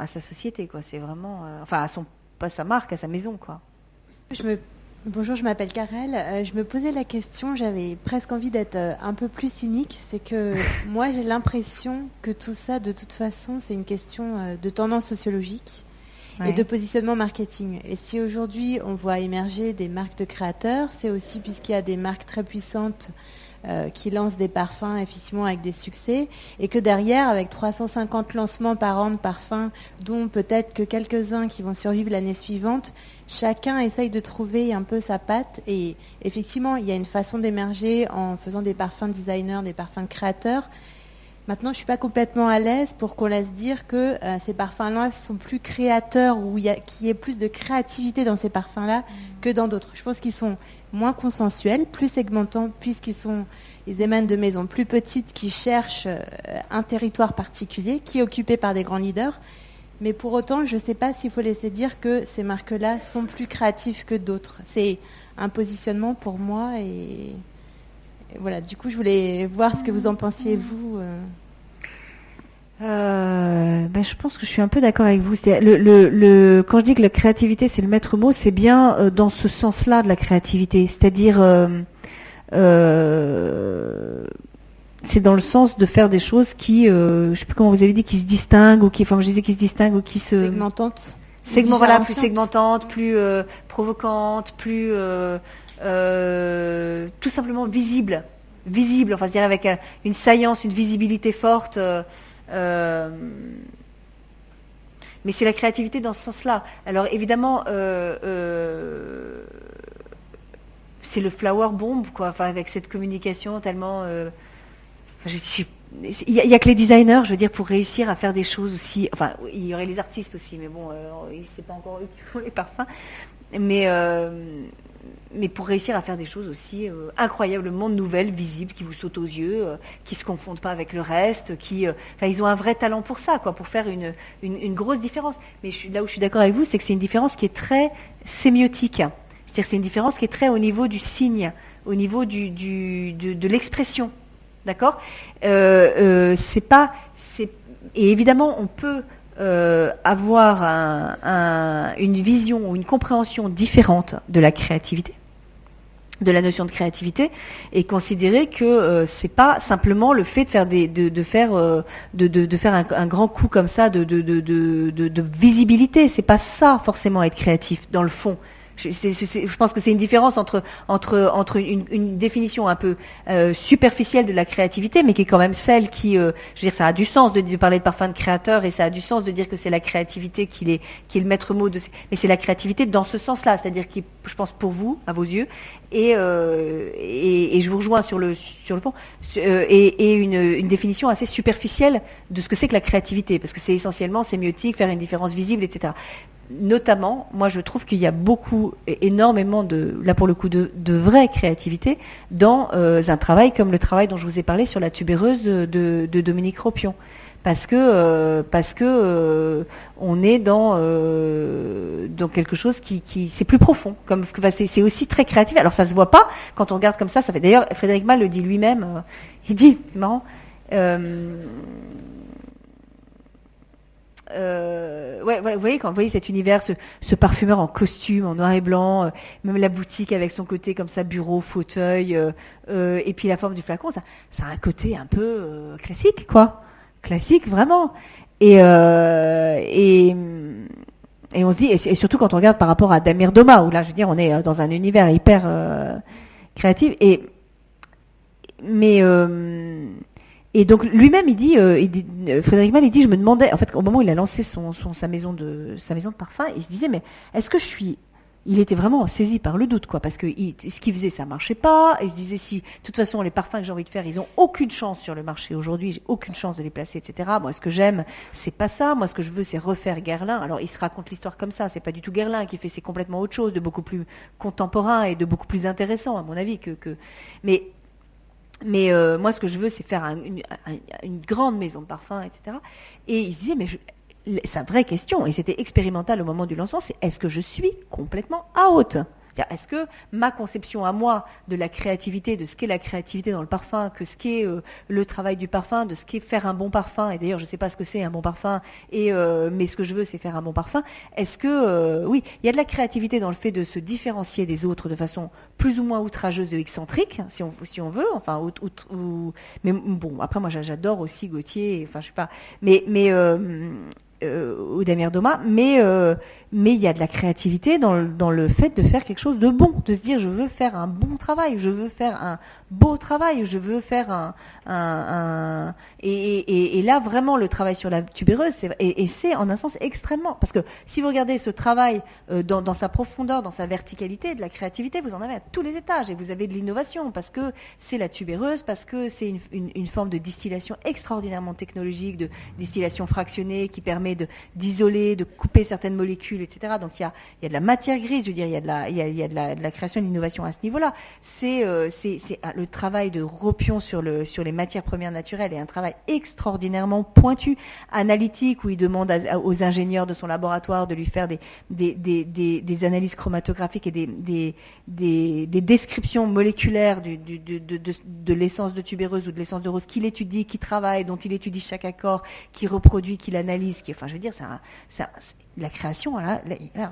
à sa société, quoi. C'est vraiment, enfin, pas sa marque, à sa maison, quoi. Bonjour, je m'appelle Karel. Je me posais la question, j'avais presque envie d'être un peu plus cynique. C'est que moi, j'ai l'impression que tout ça, de toute façon, c'est une question de tendance sociologique et de positionnement marketing. Et si aujourd'hui, on voit émerger des marques de créateurs, c'est aussi puisqu'il y a des marques très puissantes qui lancent des parfums effectivement avec des succès, et que derrière, avec 350 lancements par an de parfums, dont peut-être que quelques-uns qui vont survivre l'année suivante, chacun essaye de trouver un peu sa patte. Et effectivement, il y a une façon d'émerger en faisant des parfums designers, des parfums créateurs. Maintenant, je ne suis pas complètement à l'aise pour qu'on laisse dire que ces parfums-là sont plus créateurs, ou qu'il y ait plus de créativité dans ces parfums-là que dans d'autres. Je pense qu'ils sont moins consensuels, plus segmentants, ils émanent de maisons plus petites qui cherchent un territoire particulier, qui est occupé par des grands leaders. Mais pour autant, je ne sais pas s'il faut laisser dire que ces marques-là sont plus créatives que d'autres. C'est un positionnement pour moi et voilà, du coup, je voulais voir ce que vous en pensiez, vous. Je pense que je suis un peu d'accord avec vous. C'est quand je dis que la créativité, c'est le maître mot, c'est bien dans ce sens-là de la créativité. C'est-à-dire, c'est dans le sens de faire des choses qui, je sais plus comment vous avez dit, qui se distinguent, ou qui, enfin, je disais qui se distinguent, ou qui se... Segmentantes. Voilà, plus segmentantes, plus provocantes, plus... tout simplement visible, enfin, c'est-à-dire avec une saillance, une visibilité forte. Mais c'est la créativité dans ce sens-là. Alors évidemment, c'est le flower bomb, quoi. Enfin, avec cette communication tellement. Il y a que les designers, je veux dire, pour réussir à faire des choses aussi. Enfin, il y aurait les artistes aussi, mais bon, c'est pas encore eux qui font les parfums. Mais pour réussir à faire des choses aussi incroyablement nouvelles, visibles, qui vous sautent aux yeux, qui se confondent pas avec le reste, ils ont un vrai talent pour ça, quoi, pour faire une grosse différence. Mais là où je suis d'accord avec vous, c'est que c'est une différence qui est très sémiotique. C'est-à-dire que c'est une différence qui est très au niveau du signe, au niveau de l'expression. D'accord. Et évidemment, on peut avoir une vision ou une compréhension différente de la créativité, de la notion de créativité, et considérer que c'est pas simplement le fait de faire un grand coup comme ça de visibilité. C'est pas ça forcément être créatif dans le fond. Je pense que c'est une différence entre une définition un peu superficielle de la créativité, mais qui est quand même celle qui, je veux dire, ça a du sens de parler de parfum de créateur, et ça a du sens de dire que c'est la créativité qui est le maître mot mais c'est la créativité dans ce sens-là, c'est-à-dire qui, je pense, pour vous, à vos yeux, et je vous rejoins sur le fond, et une définition assez superficielle de ce que c'est que la créativité, parce que c'est essentiellement sémiotique, faire une différence visible, etc. Notamment, moi je trouve qu'il y a énormément là pour le coup, de vraie créativité dans un travail comme le travail dont je vous ai parlé sur la tubéreuse de Dominique Ropion. Parce que on est dans quelque chose qui c'est plus profond, c'est aussi très créatif. Alors ça se voit pas quand on regarde comme ça fait. D'ailleurs, Frédéric Malle le dit lui-même. Il dit, c'est marrant. Vous voyez cet univers, ce parfumeur en costume, en noir et blanc, même la boutique avec son côté comme ça, bureau, fauteuil, et puis la forme du flacon, ça a un côté un peu classique, quoi. Classique, vraiment. Et on se dit, et surtout quand on regarde par rapport à Damir Doma, où là, je veux dire, on est dans un univers hyper créatif. Et donc lui-même, Frédéric Malle, il dit, je me demandais, en fait, au moment où il a lancé sa maison de parfum, il se disait, mais est-ce que il était vraiment saisi par le doute, quoi, parce que ce qu'il faisait, ça marchait pas. Il se disait, si, de toute façon, les parfums que j'ai envie de faire, ils ont aucune chance sur le marché aujourd'hui, j'ai aucune chance de les placer, etc. Moi, ce que j'aime, c'est pas ça. Moi, ce que je veux, c'est refaire Guerlain. Alors, il se raconte l'histoire comme ça. C'est pas du tout Guerlain qui fait, c'est complètement autre chose, de beaucoup plus contemporain et de beaucoup plus intéressant, à mon avis, mais moi, ce que je veux, c'est faire une grande maison de parfum, etc. Et il se disait, mais sa vraie question, et c'était expérimental au moment du lancement, c'est est-ce que je suis complètement out ? C'est-à-dire, est-ce que ma conception à moi de la créativité, de ce qu'est la créativité dans le parfum, que ce qu'est le travail du parfum, de ce qu'est faire un bon parfum, et d'ailleurs je ne sais pas ce que c'est un bon parfum, mais ce que je veux c'est faire un bon parfum, est-ce que, oui, il y a de la créativité dans le fait de se différencier des autres de façon plus ou moins outrageuse et excentrique, si on veut, enfin, mais bon, après moi j'adore aussi Gauthier, enfin je sais pas, ou Damir Doma, mais il y a de la créativité dans le fait de faire quelque chose de bon, de se dire je veux faire un bon travail, je veux faire un beau travail, je veux faire et là vraiment le travail sur la tubéreuse c'est en un sens extrêmement, parce que si vous regardez ce travail dans sa profondeur, dans sa verticalité, de la créativité, vous en avez à tous les étages et vous avez de l'innovation parce que c'est la tubéreuse, parce que c'est une forme de distillation extraordinairement technologique, de distillation fractionnée qui permet d'isoler, de couper certaines molécules, etc. Donc il y a de la matière grise, je veux dire, il y a de la création et de l'innovation à ce niveau-là. C'est le travail de Ropion sur les matières premières naturelles est un travail extraordinairement pointu, analytique, où il demande aux ingénieurs de son laboratoire de lui faire des analyses chromatographiques et des descriptions moléculaires de l'essence de tubéreuse ou de l'essence de rose qu'il étudie, qui travaille, dont il étudie chaque accord, qui reproduit, qu'il analyse, enfin je veux dire, la création, là,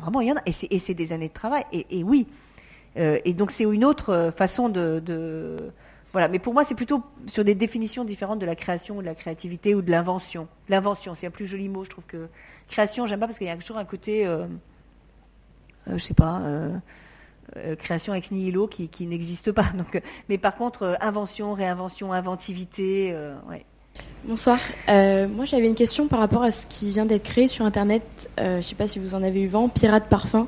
vraiment il y en a, et c'est des années de travail, et oui. Et donc c'est une autre façon voilà, mais pour moi c'est plutôt sur des définitions différentes de la création ou de la créativité ou de l'invention. L'invention, c'est un plus joli mot, je trouve que création, j'aime pas parce qu'il y a toujours un côté, je sais pas, création ex nihilo qui n'existe pas. Donc, mais par contre, invention, réinvention, inventivité, ouais. Bonsoir. Moi j'avais une question par rapport à ce qui vient d'être créé sur Internet. Je sais pas si vous en avez eu vent, Pirate Parfum,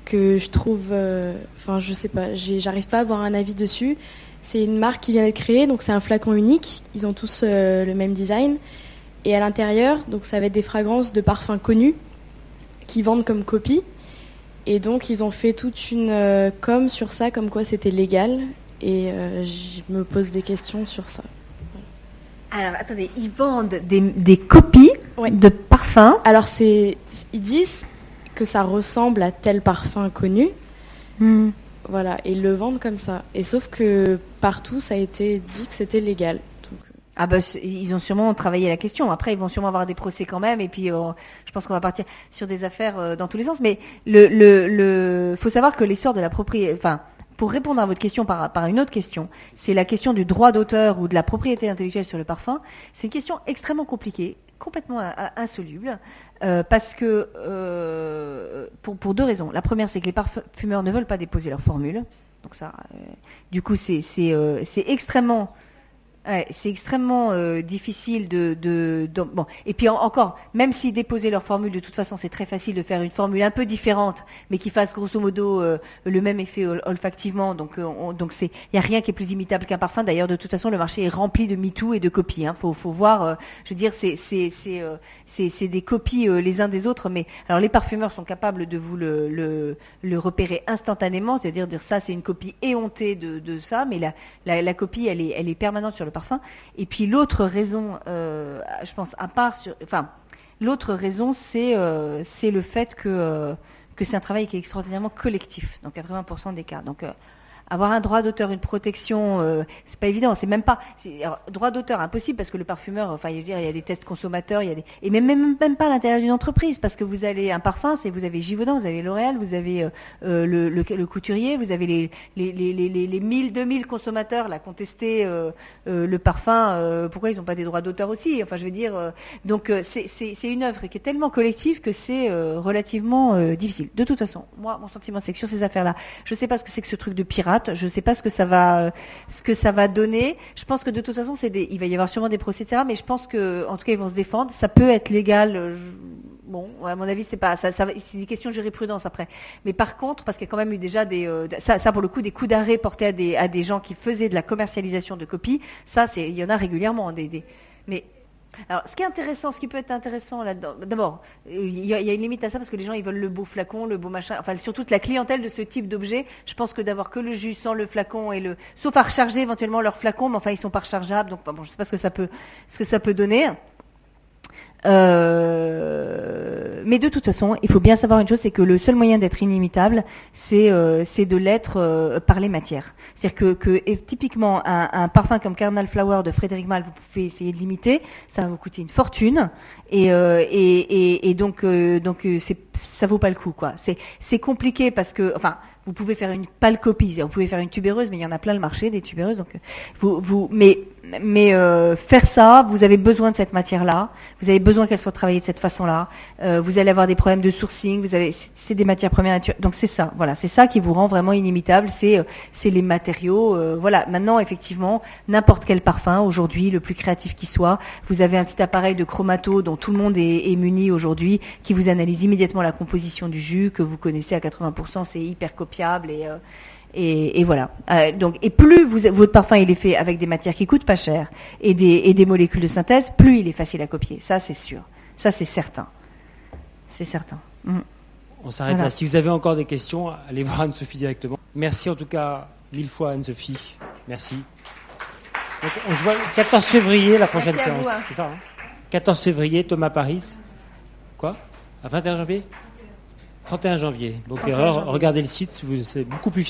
que je trouve, je sais pas, j'arrive pas à avoir un avis dessus. C'est une marque qui vient d'être créée, donc c'est un flacon unique. Ils ont tous le même design. Et à l'intérieur, donc ça va être des fragrances de parfums connus qui vendent comme copie. Et donc ils ont fait toute une com sur ça, comme quoi c'était légal. Et je me pose des questions sur ça. Alors attendez, ils vendent des copies de parfums. Alors ils disent que ça ressemble à tel parfum connu. Voilà, et ils le vendent comme ça. Et sauf que partout, ça a été dit que c'était légal. Donc... Ah ben, ils ont sûrement travaillé la question. Après, ils vont sûrement avoir des procès quand même. Et puis, je pense qu'on va partir sur des affaires dans tous les sens. Mais faut savoir que l'histoire de la propriété... Enfin, pour répondre à votre question par une autre question, c'est la question du droit d'auteur ou de la propriété intellectuelle sur le parfum. C'est une question extrêmement compliquée, complètement insoluble. Parce que pour deux raisons. La première, c'est que les parfumeurs ne veulent pas déposer leur formule. Donc ça, du coup, c'est extrêmement difficile bon. Et puis encore, même s'ils déposaient leur formule, de toute façon, c'est très facile de faire une formule un peu différente, mais qui fasse grosso modo le même effet olfactivement. Donc il y a rien qui est plus imitable qu'un parfum. D'ailleurs, de toute façon, le marché est rempli de MeToo et de copies. Faut voir. Je veux dire, c'est des copies les uns des autres. Mais alors, les parfumeurs sont capables de vous le repérer instantanément, c'est-à-dire dire ça, c'est une copie éhontée de ça, mais la copie, elle est permanente sur le parfum. Et puis l'autre raison, je pense, l'autre raison, c'est le fait que c'est un travail qui est extraordinairement collectif, dans 80% des cas. Donc, avoir un droit d'auteur, une protection, c'est pas évident. C'est même pas droit d'auteur impossible parce que le parfumeur, enfin, je veux dire, il y a des tests consommateurs, et même pas à l'intérieur d'une entreprise, parce que vous allez un parfum, vous avez Givaudan, vous avez L'Oréal, vous avez le couturier, vous avez les 1000, 2000 consommateurs là qui ont testé le parfum. Pourquoi ils n'ont pas des droits d'auteur aussi? Enfin, je veux dire, donc c'est une œuvre qui est tellement collective que c'est relativement difficile. De toute façon, moi, mon sentiment, c'est que sur ces affaires-là, je sais pas ce que c'est que ce truc de pirate. Je ne sais pas ce que ça va donner. Je pense que de toute façon, il va y avoir sûrement des procès, etc. Mais je pense que, en tout cas, ils vont se défendre. Ça peut être légal. Bon, à mon avis, c'est des questions de jurisprudence après. Mais par contre, parce qu'il y a quand même eu déjà ça pour le coup, des coups d'arrêt portés à des gens qui faisaient de la commercialisation de copies. Ça, il y en a régulièrement. Mais alors, ce qui peut être intéressant là-dedans, d'abord, il y a une limite à ça parce que les gens, ils veulent le beau flacon, le beau machin, enfin, surtout la clientèle de ce type d'objet. Je pense que d'avoir que le jus sans le flacon sauf à recharger éventuellement leur flacon, mais enfin, ils sont pas rechargeables, donc, bon, je sais pas ce que ça peut donner. Mais mais de toute façon, il faut bien savoir une chose, c'est que le seul moyen d'être inimitable, c'est de l'être par les matières. C'est-à-dire et typiquement un parfum comme Cardinal Flower de Frédéric Malle, vous pouvez essayer de l'imiter, ça va vous coûter une fortune, et donc ça vaut pas le coup, quoi. C'est compliqué parce que, enfin, vous pouvez faire une pâle copie, vous pouvez faire une tubéreuse, mais il y en a plein le marché des tubéreuses, donc faire ça, vous avez besoin de cette matière-là, vous avez besoin qu'elle soit travaillée de cette façon-là, vous allez avoir des problèmes de sourcing, c'est des matières premières naturelles, donc c'est ça, voilà, c'est ça qui vous rend vraiment inimitable, c'est les matériaux, voilà. Maintenant, effectivement, n'importe quel parfum aujourd'hui, le plus créatif qui soit, vous avez un petit appareil de chromato dont tout le monde est muni aujourd'hui, qui vous analyse immédiatement la composition du jus que vous connaissez à 80%, c'est hyper copiable et voilà. Donc, et plus votre parfum il est fait avec des matières qui coûtent pas cher et des molécules de synthèse, plus il est facile à copier. Ça, c'est sûr. Ça, c'est certain. C'est certain. On s'arrête là. Si vous avez encore des questions, allez voir Anne-Sophie directement. Merci en tout cas 1000 fois Anne-Sophie. Merci. Donc, on se voit le 14 février la prochaine séance. Vous, hein. C'est ça, hein, 14 février, Thomas Paris. Quoi? À 21 janvier 31 janvier. Donc, regardez le site, c'est beaucoup plus